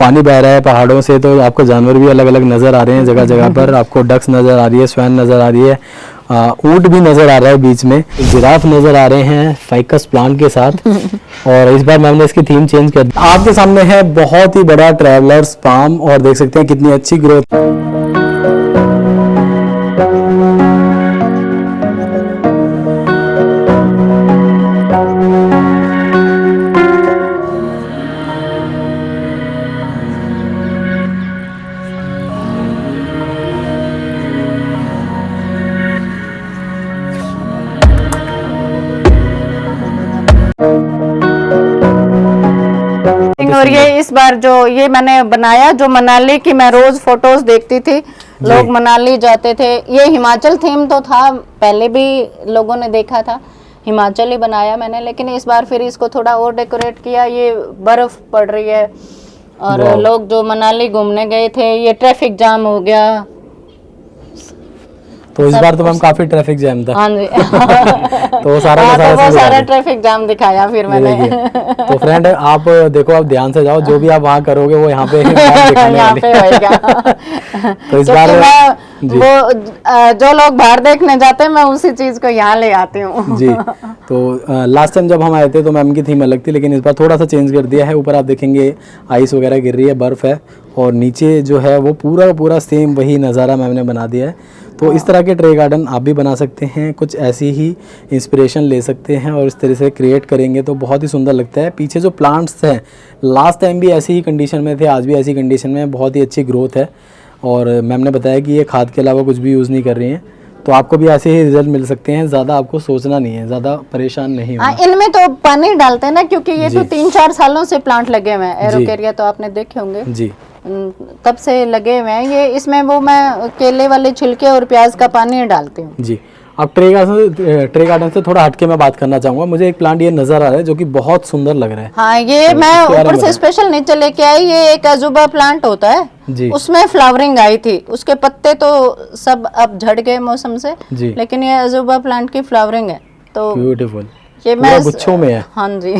पानी बह रहा है पहाड़ों से, तो आपको जानवर भी अलग अलग नज़र आ रहे हैं जगह जगह पर। आपको डक्स नज़र आ रही है, स्वैन नज़र आ रही है, ऊंट भी नज़र आ रहा है, बीच में जिराफ नज़र आ रहे हैं फाइकस प्लांट के साथ। और इस बार मैंने इसकी थीम चेंज कर दी। आपके सामने है बहुत ही बड़ा ट्रैवलर्स पाम, और देख सकते हैं कितनी अच्छी ग्रोथ। और ये इस बार जो ये मैंने बनाया, जो मनाली की मैं रोज फोटोज देखती थी, लोग मनाली जाते थे। ये हिमाचल थीम तो था, पहले भी लोगों ने देखा था, हिमाचल ही बनाया मैंने, लेकिन इस बार फिर इसको थोड़ा और डेकोरेट किया। ये बर्फ पड़ रही है और लोग जो मनाली घूमने गए थे, ये ट्रैफिक जाम हो गया। तो इस बार तो मैम काफी ट्रैफिक जैम था। हाँ जी। तो वो सारा ट्रैफिक जाम दिखाया फिर मैंने। तो फ्रेंड आप देखो, आप ध्यान से जाओ, जो भी आप वहाँ करोगे वो यहाँ पे यहाँ पे होएगा। तो इस बार वो जो लोग बाहर देखने जाते हैं, मैं उसी चीज को यहाँ ले आती हूँ। जी। तो लास्ट टाइम जब हम आए थे तो मैम की थीम अलग थी, लेकिन इस बार थोड़ा सा चेंज कर दिया है। ऊपर आप देखेंगे आइस वगैरह गिर रही है, बर्फ है, और नीचे जो है वो पूरा का पूरा सेम वही नज़ारा मैम ने बना दिया है। तो इस तरह के ट्रे गार्डन आप भी बना सकते हैं, कुछ ऐसी ही इंस्पिरेशन ले सकते हैं और इस तरह से क्रिएट करेंगे तो बहुत ही सुंदर लगता है। पीछे जो प्लांट्स हैं लास्ट टाइम भी ऐसी ही कंडीशन में थे, आज भी ऐसी कंडीशन में, बहुत ही अच्छी ग्रोथ है। और मैम ने बताया कि ये खाद के अलावा कुछ भी यूज़ नहीं कर रही हैं, तो आपको भी ऐसे ही रिजल्ट मिल सकते हैं। ज़्यादा आपको सोचना नहीं है, ज़्यादा परेशान नहीं होना। इनमें तो पानी डालते हैं ना, क्योंकि ये तो 3-4 सालों से प्लांट लगे हुए हैं। एरोकेरिया तो आपने देखे होंगे जी, तब से लगे हुए हैं ये। इसमें वो मैं केले वाले छिलके और प्याज का पानी डालती हूँ जी। अब ट्रे गार्डन से थोड़ा हटके मैं बात करना चाहूँगा। मुझे एक प्लांट ये नज़र आ रहा है जो कि बहुत सुंदर लग रहा है। हाँ, ये तो मैं ऊपर से स्पेशल नीचे लेके आई। ये एक अजूबा प्लांट होता है जी, उसमें फ्लावरिंग आई थी। उसके पत्ते तो सब अब झड़ गए मौसम से जी, लेकिन ये अजूबा प्लांट की फ्लावरिंग है। तो ब्यूटीफुल, ये मैं गुच्छों में है। हाँ जी,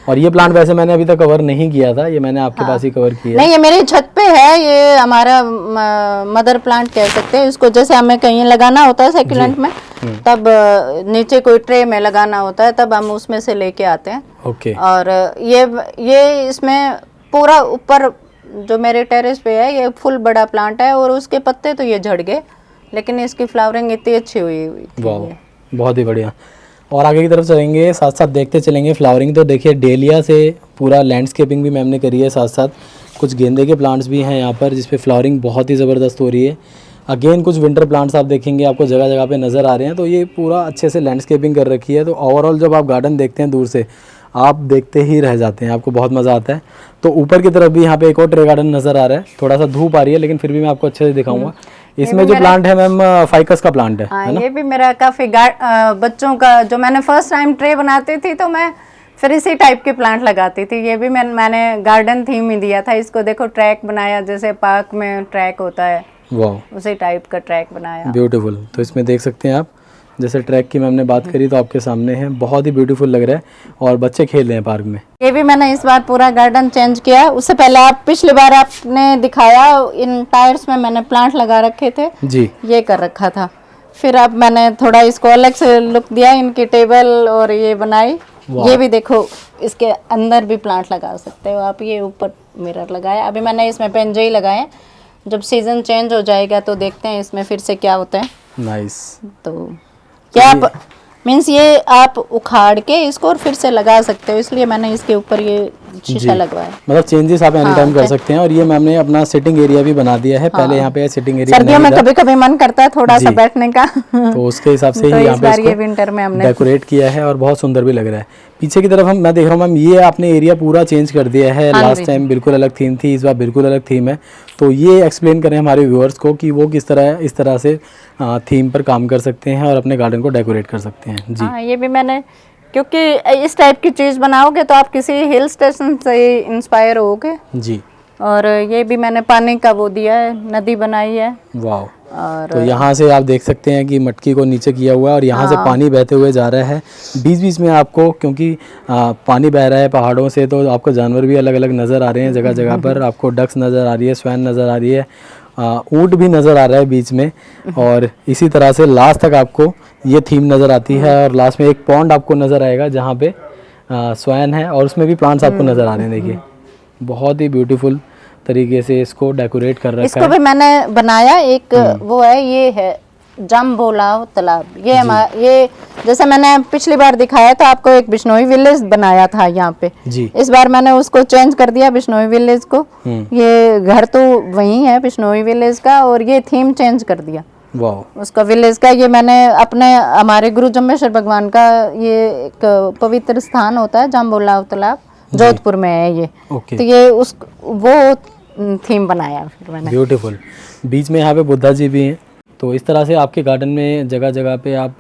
और ये प्लांट वैसे मैंने अभी तक कवर नहीं किया था, ये मैंने आपके पास ही कवर किया है। नहीं, ये मेरी छत पे है। ये हमारा मदर प्लांट कह सकते हैं इसको। जैसे हमें कहीं लगाना होता है सेक्युलेंट में, तब नीचे कोई ट्रे में लगाना होता है, तब हम उसमें से लेके आते हैं। ओके। और ये इसमें पूरा ऊपर जो मेरे टेरेस पे है, ये फुल बड़ा प्लांट है और उसके पत्ते तो ये झड़ गए, लेकिन इसकी फ्लावरिंग इतनी अच्छी हुई थी। वाह, बहुत ही बढ़िया। और आगे की तरफ चलेंगे, साथ साथ देखते चलेंगे फ्लावरिंग। तो देखिए डेलिया से पूरा लैंडस्केपिंग भी मैम ने करी है, साथ साथ कुछ गेंदे के प्लांट्स भी हैं यहाँ पर, जिसपे फ्लावरिंग बहुत ही ज़बरदस्त हो रही है। अगेन कुछ विंटर प्लांट्स आप देखेंगे आपको जगह जगह पे नज़र आ रहे हैं। तो ये पूरा अच्छे से लैंडस्केपिंग कर रखी है। तो ओवरऑल जब आप गार्डन देखते हैं दूर से, आप देखते ही रह जाते हैं, आपको बहुत मज़ा आता है। तो ऊपर की तरफ भी यहाँ पे एक और ट्रे गार्डन नज़र आ रहा है। थोड़ा सा धूप आ रही है लेकिन फिर भी मैं आपको अच्छे से दिखाऊंगा। इसमें जो प्लांट है मैम फाइकस का प्लांट है ना? ये भी मेरा काफी बच्चों का, जो मैंने फर्स्ट टाइम ट्रे बनाती थी तो मैं फिर इसी टाइप के प्लांट लगाती थी। ये भी मैंने गार्डन थीम ही दिया था इसको। देखो ट्रैक बनाया, जैसे पार्क में ट्रैक होता है, वाह, उसी टाइप का ट्रैक बनाया। ब्यूटीफुल। तो इसमें देख सकते हैं आप, जैसे ट्रैक की मैम ने बात करी तो आपके सामने है, बहुत ही ब्यूटीफुल लग रहा है और बच्चे खेल रहे हैं पार्क में। ये भी मैंने इस बार पूरा गार्डन चेंज किया। उससे पहले आप पिछली बार आपने दिखाया, इन टायर्स में मैंने प्लांट लगा रखे थे जी, ये कर रखा था। फिर अब मैंने थोड़ा इसको अलग से लुक दिया, इनकी टेबल और ये बनाई। ये भी देखो, इसके अंदर भी प्लांट लगा सकते हो आप। ये ऊपर मिरर लगाया। अभी मैंने इसमें पेंजे लगाए। जब सीजन चेंज हो जाएगा तो देखते हैं इसमें फिर से क्या होता है। नाइस। तो क्या आप मीन्स ये आप उखाड़ के इसको और फिर से लगा सकते हो, इसलिए मैंने इसके ऊपर ये शीशा लगवाया। मतलब चेंजेस आप एनी टाइम कर सकते हैं। और ये मैम ने अपना सिटिंग एरिया भी बना दिया है। पहले यहाँ पे सिटिंग एरिया सर्दियों में कभी कभी मन करता है थोड़ा सा बैठने का, तो उसके हिसाब से ही यहाँ पे इसको विंटर में हमने डेकोरेट किया है और बहुत सुंदर भी लग रहा है। पीछे की तरफ मैं देख रहा हूँ मैम, ये आपने एरिया पूरा चेंज कर दिया है। लास्ट टाइम बिल्कुल अलग थीम थी, इस बार बिल्कुल अलग थीम है। तो ये एक्सप्लेन करें हमारे व्यूअर्स को कि वो किस तरह इस तरह से थीम पर काम कर सकते हैं और अपने गार्डन को डेकोरेट कर सकते हैं। जी हाँ, ये भी मैंने, क्योंकि इस टाइप की चीज़ बनाओगे तो आप किसी हिल स्टेशन से इंस्पायर होगे। जी। और ये भी मैंने पानी का वो दिया है, नदी बनाई है। वाह, और तो यहाँ से आप देख सकते हैं कि मटकी को नीचे किया हुआ है और यहाँ से पानी बहते हुए जा रहा है। बीच बीच में आपको, क्योंकि पानी बह रहा है पहाड़ों से, तो आपको जानवर भी अलग अलग नज़र आ रहे हैं जगह जगह पर। आपको डक्स नज़र आ रही है, स्वैन नज़र आ रही है, ऊँट भी नज़र आ रहा है बीच में। और इसी तरह से लास्ट तक आपको ये थीम नज़र आती है। और लास्ट में एक पॉन्ड आपको नज़र आएगा जहाँ पे स्वैन है और उसमें भी प्लांट्स आपको नज़र आ रहे हैं। देखिए बहुत ही ब्यूटीफुल तरीके से इसको डेकोरेट कर रखा इसको है। भी मैंने बनाया। एक वो है, ये है जाम्बोलाव तालाब। ये जैसे मैंने पिछली बार दिखाया था आपको, एक बिश्नोई विलेज बनाया था यहाँ पे जी। इस बार मैंने उसको चेंज कर दिया, बिश्नोई विलेज को। ये घर तो वही है बिश्नोई विलेज का, और ये थीम चेंज कर दिया वाह। उसका विलेज का। ये मैंने अपने हमारे गुरु जम्बेश्वर भगवान का ये एक पवित्र स्थान होता है जाम्बोलाव तालाब, जोधपुर में है ये। ओके। तो ये वो थीम बनाया फिर मैंने। ब्यूटीफुल। बीच में यहाँ पे बुद्धा जी भी हैं। तो इस तरह से आपके गार्डन में जगह जगह पे आप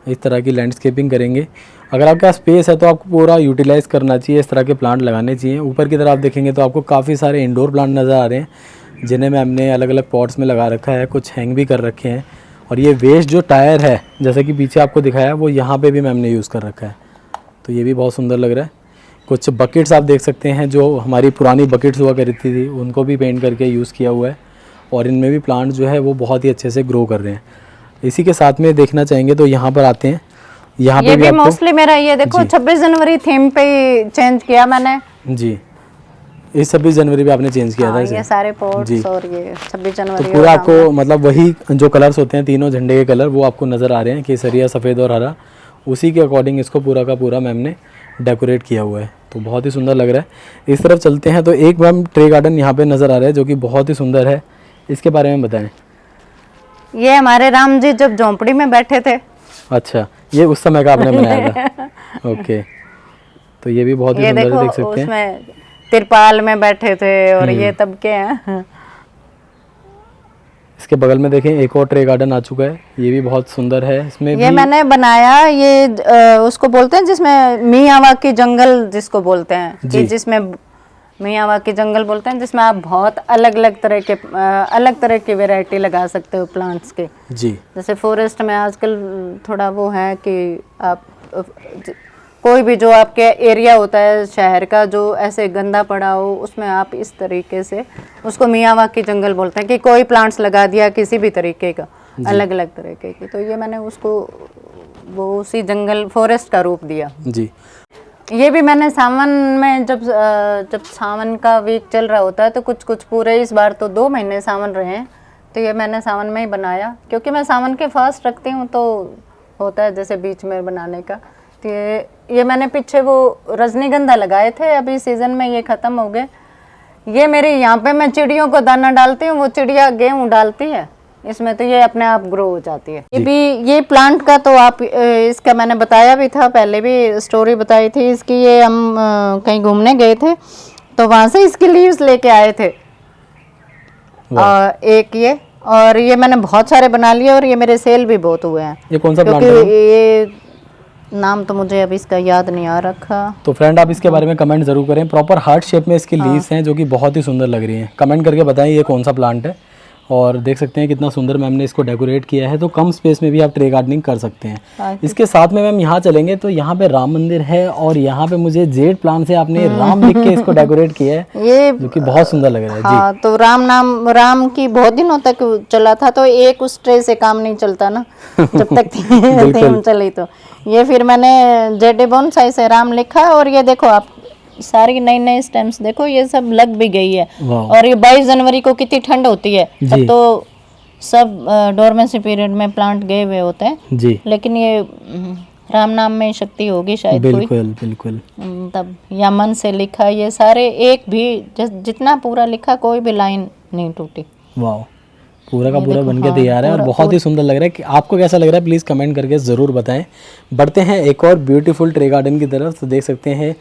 इस तरह की लैंडस्केपिंग करेंगे। अगर आपके पास स्पेस है तो आपको पूरा यूटिलाइज़ करना चाहिए, इस तरह के प्लांट लगाने चाहिए। ऊपर की तरफ आप देखेंगे तो आपको काफ़ी सारे इंडोर प्लांट नज़र आ रहे हैं जिन्हें मैं हमने अलग अलग पॉट्स में लगा रखा है, कुछ हैंग भी कर रखे हैं। और ये वेस्ट जो टायर है जैसे कि पीछे आपको दिखाया, वो यहाँ पे भी मैंने यूज़ कर रखा है। तो ये भी बहुत सुंदर लग रहा है। कुछ बकेट्स आप देख सकते हैं, जो हमारी पुरानी बकेट्स हुआ करती थी उनको भी पेंट करके यूज़ किया हुआ है। और इनमें भी प्लांट जो है वो बहुत ही अच्छे से ग्रो कर रहे हैं। इसी के साथ में देखना चाहेंगे तो यहाँ पर आते हैं। यहाँ पे भी आपको मोस्टली मेरा ये देखो 26 जनवरी थीम पे चेंज किया मैंने जी। इस 26 जनवरी पे आपने चेंज किया था इसे। ये सारे पॉट्स और ये 26 जनवरी तो पूरा आपको मतलब वही जो कलर्स होते हैं, तीनों झंडे के कलर, वो आपको नज़र आ रहे हैं, केसरिया, सफ़ेद और हरा। उसी के अकॉर्डिंग इसको पूरा का पूरा मैम ने डेकोरेट किया हुआ है। तो बहुत ही सुंदर लग रहा है। इस तरफ चलते हैं तो एक मैम ट्रे गार्डन यहाँ पे नज़र आ रहा है जो कि बहुत ही सुंदर है। इसके बारे में बताएं। ये हमारे राम जी जब झोंपड़ी में बैठे थे। अच्छा, ये उस समय का आपने बनाया था। ओके। तो ये भी बहुत ही सुंदर है, देख सकते हैं। उसमें तिरपाल में बैठे थे और ये तब के हैं। इसके बगल में देखें एक और ट्रे गार्डन आ चुका है, ये भी बहुत सुंदर है। इसमें ये मैंने बनाया, ये उसको बोलते हैं जिसमें मियावाकी जंगल जिसको बोलते हैं, कि जिसमें मियावाकी जंगल बोलते हैं, जिसमें आप बहुत अलग अलग तरह की वैरायटी लगा सकते हो प्लांट्स के। जी। जैसे फॉरेस्ट में आजकल थोड़ा वो है कि आप कोई भी जो आपके एरिया होता है शहर का जो ऐसे गंदा पड़ा हो, उसमें आप इस तरीके से, उसको मियावाकी जंगल बोलते हैं, कि कोई प्लांट्स लगा दिया किसी भी तरीके का, अलग अलग तरीके की। तो ये मैंने उसको वो उसी जंगल फॉरेस्ट का रूप दिया जी। ये भी मैंने सावन में जब सावन का वीक चल रहा होता है तो कुछ पूरे, इस बार तो 2 महीने सावन रहे हैं, तो ये मैंने सावन में ही बनाया, क्योंकि मैं सावन के फास्ट रखती हूँ तो होता है जैसे बीच में बनाने का। तो ये मैंने पीछे वो रजनीगंधा लगाए थे, अभी सीजन में ये ख़त्म हो गए। ये मेरे यहाँ पे मैं चिड़ियों को दाना डालती हूँ, वो चिड़िया गेहूँ डालती है इसमें, तो ये अपने आप ग्रो हो जाती है। ये प्लांट का तो आप इसका मैंने बताया भी था, पहले भी स्टोरी बताई थी इसकी। ये हम कहीं घूमने गए थे तो वहाँ से इसकी लीव्स लेके आए थे, एक ये, और ये मैंने बहुत सारे बना लिए और ये मेरे सेल भी बहुत हुए हैं। ये कौन सा प्लांट है? ये नाम तो मुझे अभी इसका याद नहीं आ रखा। तो फ्रेंड आप इसके बारे में कमेंट जरूर करें। प्रॉपर हार्ट शेप में इसकी लीव्स हैं जो कि बहुत ही सुंदर लग रही हैं। कमेंट करके बताएं ये कौन सा प्लांट है। और देख सकते हैं कितना सुंदर मैम ने इसको डेकोरेट किया है। तो कम स्पेस में भी आप ट्रे गार्डनिंग कर सकते हैं। इसके साथ में मैम यहाँ चलेंगे तो यहाँ पे राम मंदिर है और यहाँ पे मुझे जेड प्लान से आपने राम लिख के इसको डेकोरेट किया है, ये जो कि बहुत सुंदर लग रहा है। हाँ, तो राम की बहुत दिनों तक चला था, तो एक उस ट्रे से काम नहीं चलता ना जब तक थीम चली। तो ये फिर मैंने जेड बोनसाई से राम लिखा, और ये देखो आप सारी नई स्टेम्स देखो, ये सब लग भी गई है। और ये 22 जनवरी को कितनी ठंड होती है, तब तो सब डोरमेंसी पीरियड में प्लांट गए हुए होते हैं जी। लेकिन ये राम नाम में शक्ति होगी शायद, बिल्कुल तब या मन से लिखा, ये सारे एक भी जितना पूरा लिखा कोई भी लाइन नहीं टूटी। वाह, पूरा का पूरा बन के तैयार है और बहुत ही सुंदर लग रहा है। कि आपको कैसा लग रहा है प्लीज़ कमेंट करके ज़रूर बताएं। बढ़ते हैं एक और ब्यूटीफुल ट्रे गार्डन की तरफ। तो देख सकते हैं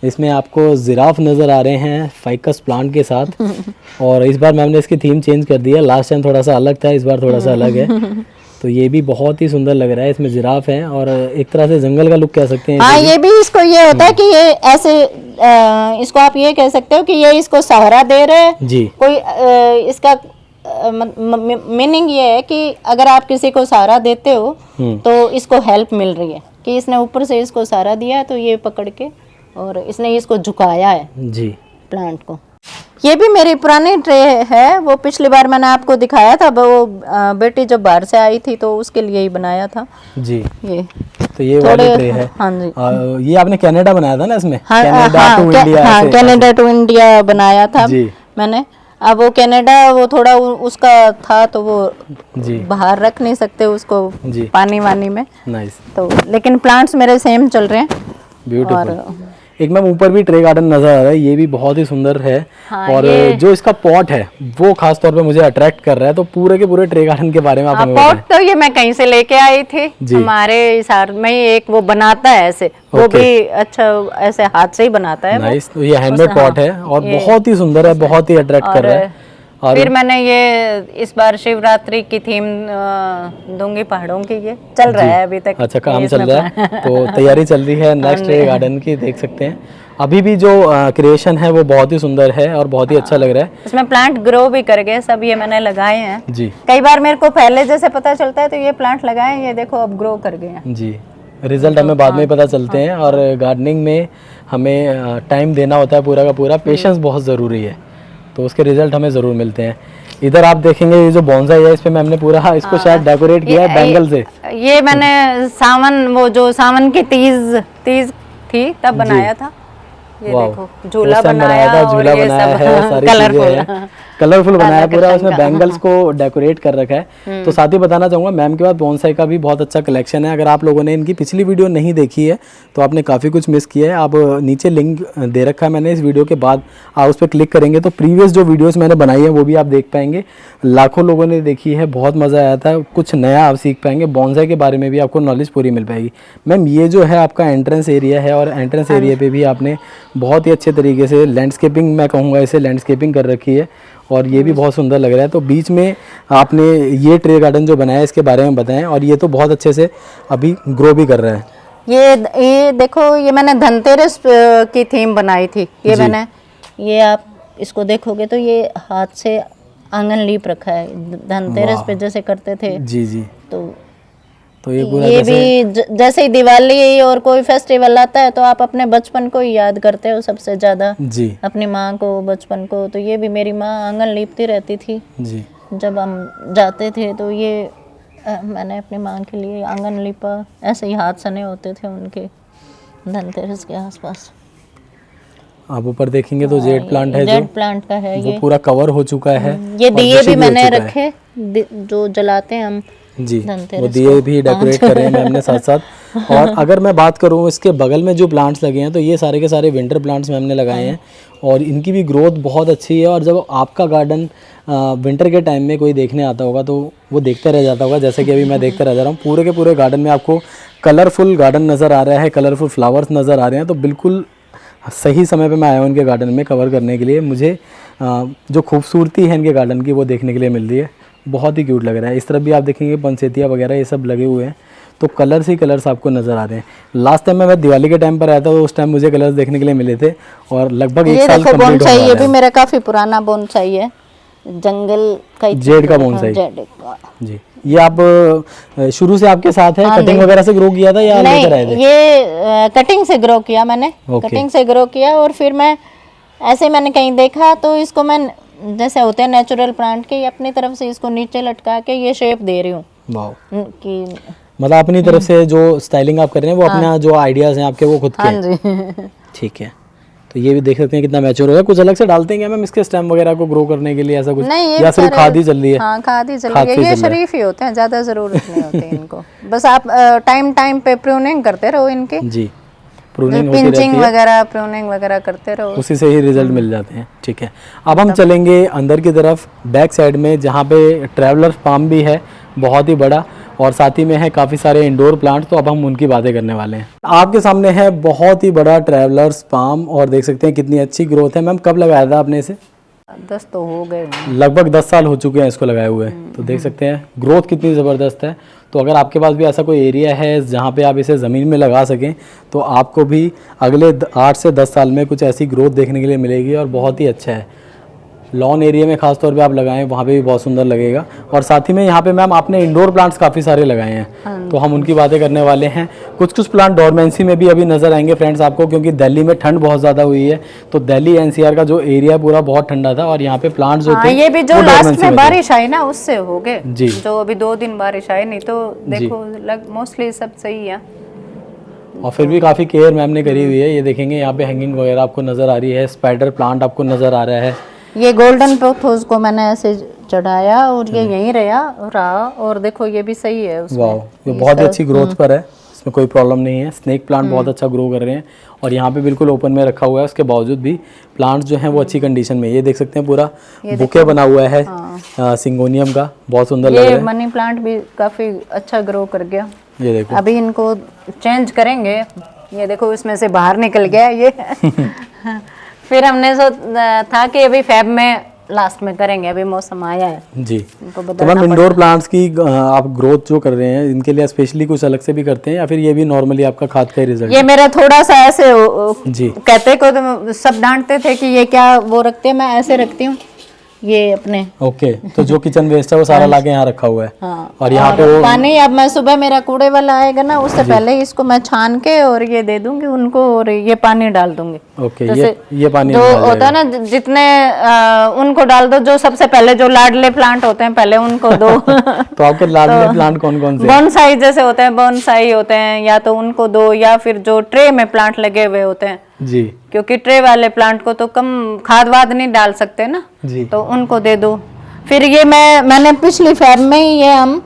इसमें आपको जिराफ नज़र आ रहे हैं फाइकस प्लांट के साथ। और इस बार मैम ने इसकी थीम चेंज कर दी है, लास्ट टाइम थोड़ा सा अलग था, इस बार थोड़ा सा अलग है। तो ये भी बहुत ही सुंदर लग रहा है। इसमें जिराफ है और एक तरह से जंगल का लुक कह सकते हैं। हाँ, ये भी इसको ये होता है कि ये ऐसे इसको आप ये कह सकते हो कि ये इसको सहारा दे रहे हैं जी। कोई इसका मीनिंग ये है कि अगर आप किसी को सहारा देते हो तो इसको हेल्प मिल रही है कि इसने ऊपर से इसको सहारा दिया है तो ये पकड़ के और इसने इसको झुकाया है जी प्लांट को। ये भी मेरी पुरानी ट्रे है, वो पिछली बार मैंने आपको दिखाया था, वो बेटी जब बाहर से आई थी तो उसके लिए ही बनाया था जी। ये तो ये वाली ट्रे है। हाँ जी। ये आपने कनाडा बनाया था ना इसमें? हाँ, कनाडा टू इंडिया। हाँ, कनाडा टू इंडिया बनाया था जी। मैंने। अब वो कनाडा वो थोड़ा उसका था तो वो जी बाहर रख नहीं सकते उसको जी पानी वानी में, नाइस। तो लेकिन प्लांट्स मेरे सेम चल रहे हैं। ब्यूटीफुल। एक मैम ऊपर भी ट्रे गार्डन नजर आ रहा है, ये भी बहुत ही सुंदर है। हाँ, और जो इसका पॉट है वो खास तौर पे मुझे अट्रैक्ट कर रहा है। तो पूरे के पूरे ट्रे गार्डन के बारे में आप हमें पॉट बताएं। तो ये मैं कहीं से लेके आई थी, हमारे हिसार में ही एक वो बनाता है ऐसे, वो भी अच्छा ऐसे हाथ से ही बनाता है। नाइस। तो ये हैंडमेड पॉट है और बहुत ही सुंदर है, बहुत ही अट्रैक्ट कर रहा है। और फिर मैंने ये इस बार शिवरात्रि की थीम दूंगी पहाड़ों की, ये चल रहा है अभी तक। अच्छा, काम चल रहा है तो तैयारी चल रही है नेक्स्ट ट्रे गार्डन की, देख सकते हैं। अभी भी जो क्रिएशन है वो बहुत ही सुंदर है और बहुत ही अच्छा लग रहा है। इसमें प्लांट ग्रो भी कर गए सब, ये मैंने लगाए हैं जी। कई बार मेरे को पहले जैसे पता चलता है तो ये प्लांट लगाए, ये देखो अब ग्रो कर गए हैं जी। रिजल्ट हमें बाद में ही पता चलते हैं और गार्डनिंग में हमें टाइम देना होता है पूरा का पूरा, पेशेंस बहुत ज़रूरी है, तो उसके रिजल्ट हमें ज़रूर मिलते हैं। इधर आप देखेंगे ये जो बॉन्साई है इस पे मैंने पूरा इसको शायद डेकोरेट किया है बैंगल से। ये मैंने सावन, वो जो सावन की तीज थी तब बनाया था। ये देखो झूला बनाया था, झूला बनाया है, सारी चीजें कलरफुल बनाया पूरा, उसमें बैंगल्स को डेकोरेट कर रखा है। तो साथ ही बताना चाहूंगा मैम के पास बोनसाई का भी बहुत अच्छा कलेक्शन है। अगर आप लोगों ने इनकी पिछली वीडियो नहीं देखी है तो आपने काफ़ी कुछ मिस किया है। आप नीचे लिंक दे रखा है मैंने इस वीडियो के बाद, आप उस पर क्लिक करेंगे तो प्रीवियस जो वीडियोज़ मैंने बनाई है वो भी आप देख पाएंगे। लाखों लोगों ने देखी है, बहुत मज़ा आया था, कुछ नया आप सीख पाएंगे, बोनसाई के बारे में भी आपको नॉलेज पूरी मिल पाएगी। मैम ये जो है आपका एंट्रेंस एरिया है और एंट्रेंस एरिया पे भी आपने बहुत ही अच्छे तरीके से लैंडस्केपिंग, मैं कहूँगा इसे लैंडस्केपिंग कर रखी है और ये भी बहुत सुंदर लग रहा है। तो बीच में आपने ये ट्रे गार्डन जो बनाया है इसके बारे में बताएं, और ये तो बहुत अच्छे से अभी ग्रो भी कर रहा है। ये देखो, ये मैंने धनतेरस की थीम बनाई थी। ये मैंने, ये आप इसको देखोगे तो ये हाथ से आंगन लीप रखा है, धनतेरस पे जैसे करते थे। जी जी। तो ये पूरा ये भी जैसे ही दिवाली और कोई फेस्टिवल आता है तो आप अपने बचपन को ही याद करते हो सबसे ज्यादा जी, अपनी माँ को, बचपन को। तो ये भी मेरी माँ आंगन लीपती रहती थी जी। जब हम जाते थे, तो ये मैंने अपनी माँ के लिए आंगन लीपा। ऐसे ही हाथ सने होते थे उनके धनतेरस के आसपास। आप ऊपर देखेंगे तो जेड प्लांट है, जेड प्लांट का है, वो पूरा कवर हो चुका है। ये दिए भी मैंने रखे जो जलाते हैं हम जी, वो दिए भी डेकोरेट कर रहे हैं मैम ने साथ साथ। और अगर मैं बात करूँ इसके बगल में जो प्लांट्स लगे हैं तो ये सारे के सारे विंटर प्लांट्स मैम ने लगाए हैं और इनकी भी ग्रोथ बहुत अच्छी है। और जब आपका गार्डन विंटर के टाइम में कोई देखने आता होगा तो वो देखते रह जाता होगा, जैसे कि अभी मैं देखते रह जा रहा हूँ। पूरे के पूरे गार्डन में आपको कलरफुल गार्डन नज़र आ रहा है, कलरफुल फ्लावर्स नज़र आ रहे हैं। तो बिल्कुल सही समय पे मैं आया हूँ इनके गार्डन में कवर करने के लिए। मुझे जो खूबसूरती है इनके गार्डन की वो देखने के लिए मिल रही है, बहुत ही क्यूट लग रहा है। इस तरफ भी आप देखेंगे पंसेतिया वगैरह ये सब लगे हुए हैं, तो कलर्स ही कलर्स आपको नज़र आ रहे हैं। लास्ट टाइम मैं दिवाली के टाइम पर आया था तो उस टाइम मुझे कलर्स देखने के लिए मिले थे और लगभग एक साल कंप्लीट हो गया है। ये भी मेरा काफ़ी पुराना बोनसाई है, जंगल का जेड का बोनसाई जी। ये आप शुरू से आपके साथ है, कटिंग वगैरह से ग्रो किया था या लेकर आए थे? ये कटिंग से ग्रो किया मैंने, कटिंग से ग्रो किया। और फिर मैं ऐसे मैंने कहीं देखा तो इसको मैं, जैसे होते हैं नेचुरल प्लांट के, अपनी तरफ से इसको नीचे लटका के ये शेप दे रही हूँ। वाह, कि मतलब अपनी तरफ से जो स्टाइलिंग आप कर रहे हैं वो अपना जो आइडियाज हैं आपके वो खुद के हैं। ठीक है। तो ये भी देख सकते हैं कितना मैच्योर हो गया। कुछ अलग से डालते हैं क्या मैम इसके स्टेम वगैरह को ग्रो करने के लिए, ऐसा कुछ नहीं, या सिर्फ खाद ही चल रही है? हाँ, खाद ही चल रही है। ये शरीफ ही होते हैं, ज्यादा जरूरत नहीं होती इनको। बस आप टाइम टाइम पे प्रूनिंग करते रहो इनके जी, प्रूनिंग होती पिंचिंग वगैरह, प्रूनिंग वगैरह करते रहो, उसी से ही रिजल्ट मिल जाते हैं। ठीक है, अब हम चलेंगे अंदर की तरफ, बैक साइड में, जहाँ पे ट्रैवलर्स फार्म भी है बहुत ही बड़ा और साथ ही में है काफ़ी सारे इंडोर प्लांट। तो अब हम उनकी बातें करने वाले हैं। आपके सामने है बहुत ही बड़ा ट्रैवलर्स फार्म और देख सकते हैं कितनी अच्छी ग्रोथ है। मैम कब लगाया था आपने इसे? 10 तो हो गए, लगभग 10 साल हो चुके हैं इसको लगाए हुए। तो देख सकते हैं ग्रोथ कितनी ज़बरदस्त है। तो अगर आपके पास भी ऐसा कोई एरिया है जहाँ पे आप इसे ज़मीन में लगा सकें तो आपको भी अगले 8 से 10 साल में कुछ ऐसी ग्रोथ देखने के लिए मिलेगी और बहुत ही अच्छा है। लॉन एरिया में खास तौर पे आप लगाएं, वहाँ पे भी बहुत सुंदर लगेगा। और साथ ही में यहाँ पे मैम आपने इंडोर प्लांट्स काफ़ी सारे लगाए हैं, तो हम उनकी बातें करने वाले हैं। कुछ कुछ प्लांट डोरमेंसी में भी अभी नज़र आएंगे फ्रेंड्स आपको, क्योंकि दिल्ली में ठंड बहुत ज़्यादा हुई है, तो दिल्ली एनसीआर का जो एरिया पूरा बहुत ठंडा था और यहाँ पे प्लांट्स जो थे ये भी जो वो लास्ट dormancy में थे। बारिश आई ना उससे हो गए जी। जो अभी 2 दिन बारिश आई, नहीं तो देखो मोस्टली सब सही है। और फिर भी काफ़ी केयर मैम ने करी हुई है। ये देखेंगे यहाँ पे हैंगिंग वगैरह आपको नज़र आ रही है, स्पाइडर प्लांट आपको नज़र आ रहा है। ये गोल्डन पोथोस को मैंने ऐसे चढ़ाया और ये यहीं रहा और देखो ये भी सही है उसमें। वाह, ये बहुत ही अच्छी ग्रोथ पर है, इसमें कोई प्रॉब्लम नहीं है। स्नेक प्लांट बहुत अच्छा ग्रो कर रहे हैं और यहाँ पे बिल्कुल ओपन में रखा हुआ है, उसके बावजूद भी प्लांट्स जो हैं वो अच्छी कंडीशन में। ये देख सकते हैं पूरा बुके बना हुआ है सिंगोनियम का, बहुत सुंदर लग रहा ये है। मनी प्लांट भी काफी अच्छा ग्रो कर गया। ये देखो, अभी इनको चेंज करेंगे। ये देखो इसमें से बाहर निकल गया ये फिर हमने था कि अभी फेब में लास्ट में करेंगे, अभी मौसम आया है जी। इनको तो मैम इंडोर प्लांट्स की आप ग्रोथ जो कर रहे हैं, इनके लिए स्पेशली कुछ अलग से भी करते हैं या फिर ये भी नॉर्मली आपका खाद का ही रिजल्ट? ये मेरा थोड़ा सा ऐसे जी। कहते को तो सब डांटते थे कि ये क्या वो रखते हैं, मैं ऐसे रखती हूँ ये अपने। ओके, तो जो किचन वेस्ट है वो सारा लाके यहाँ रखा हुआ है। हाँ, और यहाँ पे पानी अब मैं सुबह मेरा कूड़े वाला आएगा ना, उससे पहले ही इसको मैं छान के और ये दे दूंगी उनको और ये पानी डाल दूंगी। ओके, ये पानी जो होता है ना जितने उनको डाल दो, जो सबसे पहले जो लाडले प्लांट होते हैं पहले उनको दो तो आपके लाडले प्लांट कौन कौन से? बोनसाई जैसे होते हैं, बोनसाई होते हैं, या तो उनको दो या फिर जो ट्रे में प्लांट लगे हुए होते हैं जी, क्योंकि ट्रे वाले प्लांट को तो कम खाद वाद नहीं डाल सकते ना जी। तो उनको दे दो। फिर ये मैंने पिछली फैब में ही ये हम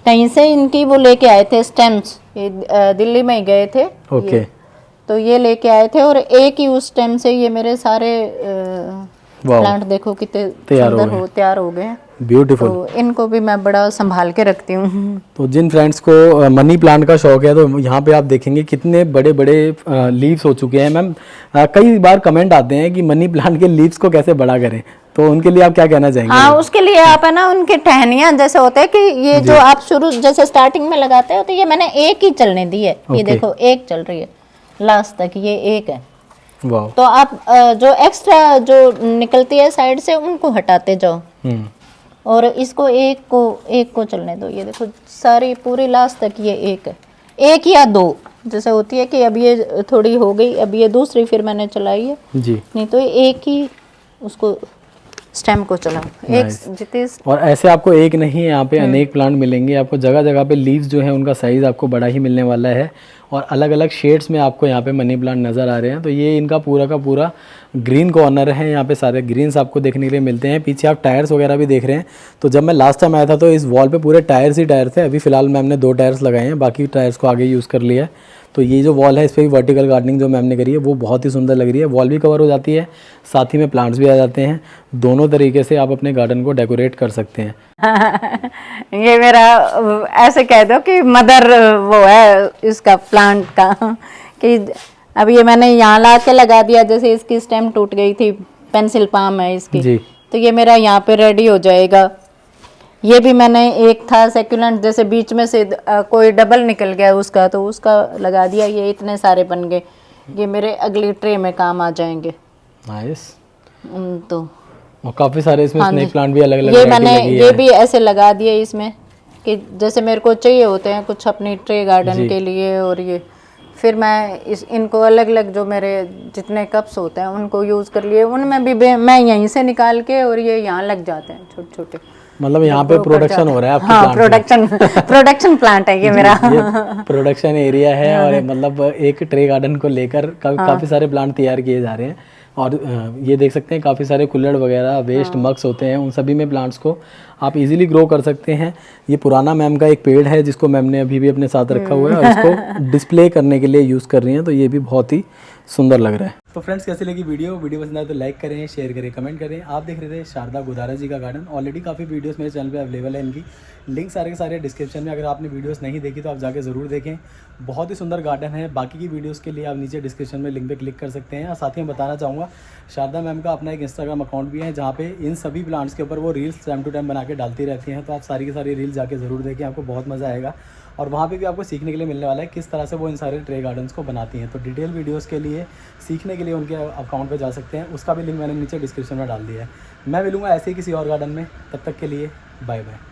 कहीं से इनकी वो लेके आए थे स्टेम्स, ये दिल्ली में ही गए थे। ओके, तो ये लेके आए थे और एक ही उस स्टेम से ये मेरे सारे प्लांट देखो कितने सुंदर तैयार हो गए हैं। ब्यूटीफुल। तो इनको भी मैं बड़ा संभाल के रखती हूँ। तो जिन फ्रेंड्स को मनी प्लांट का शौक है तो यहाँ पे आप देखेंगे कितने बड़े बड़े लीव्स हो चुके हैं। मैम कई बार कमेंट आते हैं कि मनी प्लांट के लीव्स को कैसे बड़ा करें, तो उनके लिए आप क्या कहना चाहेंगे? हाँ, उसके लिए आप है ना उनके टहनियाँ जैसे होते हैं कि ये जो आप शुरू जैसे स्टार्टिंग में लगाते हो तो ये मैंने एक ही चलने दी है। ये देखो एक चल रही है लास्ट तक, ये एक है। वाह। तो आप जो एक्स्ट्रा जो निकलती है साइड से उनको हटाते जाओ और इसको एक को चलने दो। ये देखो सारी पूरी लास्ट तक ये एक है, एक या दो जैसे होती है कि अब ये थोड़ी हो गई, अब ये दूसरी फिर मैंने चलाई है जी, नहीं तो एक ही उसको स्टेम को चलाओ एक जितने। और ऐसे आपको एक नहीं, यहाँ पे अनेक प्लांट मिलेंगे आपको, जगह जगह पे लीव्स जो है उनका साइज आपको बड़ा ही मिलने वाला है और अलग अलग शेड्स में आपको यहाँ पे मनी प्लांट नज़र आ रहे हैं। तो ये इनका पूरा का पूरा ग्रीन कॉर्नर है, यहाँ पे सारे ग्रीन्स आपको देखने के लिए मिलते हैं। पीछे आप टायर्स वगैरह भी देख रहे हैं। तो जब मैं लास्ट टाइम आया था तो इस वॉल पे पूरे टायर्स ही टायर थे, अभी फिलहाल मैम ने 2 टायर्स लगाए हैं, बाकी टायर्स को आगे यूज़ कर लिया है। तो ये जो वॉल है इस पर भी वर्टिकल गार्डनिंग जो मैम ने करी है वो बहुत ही सुंदर लग रही है। वॉल भी कवर हो जाती है, साथ ही में प्लांट्स भी आ जाते हैं। दोनों तरीके से आप अपने गार्डन को डेकोरेट कर सकते हैं। ये मेरा ऐसे कह दो कि मदर वो है इसका प्लांट का कि अब ये मैंने यहाँ ला के लगा दिया, जैसे इसकी स्टेम टूट गई थी, पेंसिल पाम है इसकी जी। तो ये मेरा यहाँ पे रेडी हो जाएगा। ये भी मैंने एक था सेक्युलेंट, जैसे बीच में से कोई डबल निकल गया उसका तो उसका लगा दिया, ये इतने सारे बन गए, ये मेरे अगली ट्रे में काम आ जाएंगे। नाइस। तो और काफ़ी सारे इसमें स्नेक प्लांट भी अलग अलग ये मैंने ये भी ऐसे लगा दिए इसमें कि जैसे मेरे को चाहिए होते हैं कुछ अपनी ट्रे गार्डन के लिए। और ये फिर मैं इनको अलग अलग जो मेरे जितने कप्स होते हैं उनको यूज़ कर लिए, उनमें भी मैं यहीं से निकाल के और ये यहाँ लग जाते हैं छोटे छोटे। मतलब यहाँ पे प्रोडक्शन हो रहा है आपके हाँ, प्लांट प्रोडक्शन प्लांट है ये मेरा। ये प्रोडक्शन एरिया है और मतलब एक ट्रे गार्डन को लेकर काफ़ी सारे प्लांट तैयार किए जा रहे हैं। और ये देख सकते हैं काफ़ी सारे कुल्हड़ वगैरह वेस्ट मग्स होते हैं, उन सभी में प्लांट्स को आप इजीली ग्रो कर सकते हैं। ये पुराना मैम का एक पेड़ है जिसको मैम ने अभी भी अपने साथ रखा हुआ है और इसको डिस्प्ले करने के लिए यूज़ कर रही हैं, तो ये भी बहुत ही सुंदर लग रहा है। तो फ्रेंड्स कैसी लगी वीडियो पसंद आए तो लाइक करें, शेयर करें, कमेंट करें। आप देख रहे थे शारदा गोदारा जी का गार्डन। ऑलरेडी काफ़ी वीडियोस मेरे चैनल पे अवेलेबल है, इनकी लिंक सारे के सारे डिस्क्रिप्शन में। अगर आपने वीडियोस नहीं देखी तो आप जाके ज़रूर देखें, बहुत ही सुंदर गार्डन है। बाकी की वीडियोस के लिए आप नीचे डिस्क्रिप्शन में लिंक पे क्लिक कर सकते हैं। और साथ ही मैं बताना चाहूँगा शारदा मैम का अपना एक इंस्टाग्राम अकाउंट भी है जहाँ पे इन सभी प्लांट्स के ऊपर वो रील्स टाइम टू टाइम बना के डालती रहती हैं, तो आप सारी की सारी रील्स जाके ज़रूर देखें, आपको बहुत मज़ा आएगा। और वहाँ पे भी आपको सीखने के लिए मिलने वाला है किस तरह से वो इन सारे ट्रे गार्डन्स को बनाती हैं। तो डिटेल वीडियोस के लिए सीखने के लिए उनके अकाउंट पे जा सकते हैं, उसका भी लिंक मैंने नीचे डिस्क्रिप्शन में डाल दिया है। मैं मिलूंगा ऐसे ही किसी और गार्डन में, तब तक के लिए बाय बाय।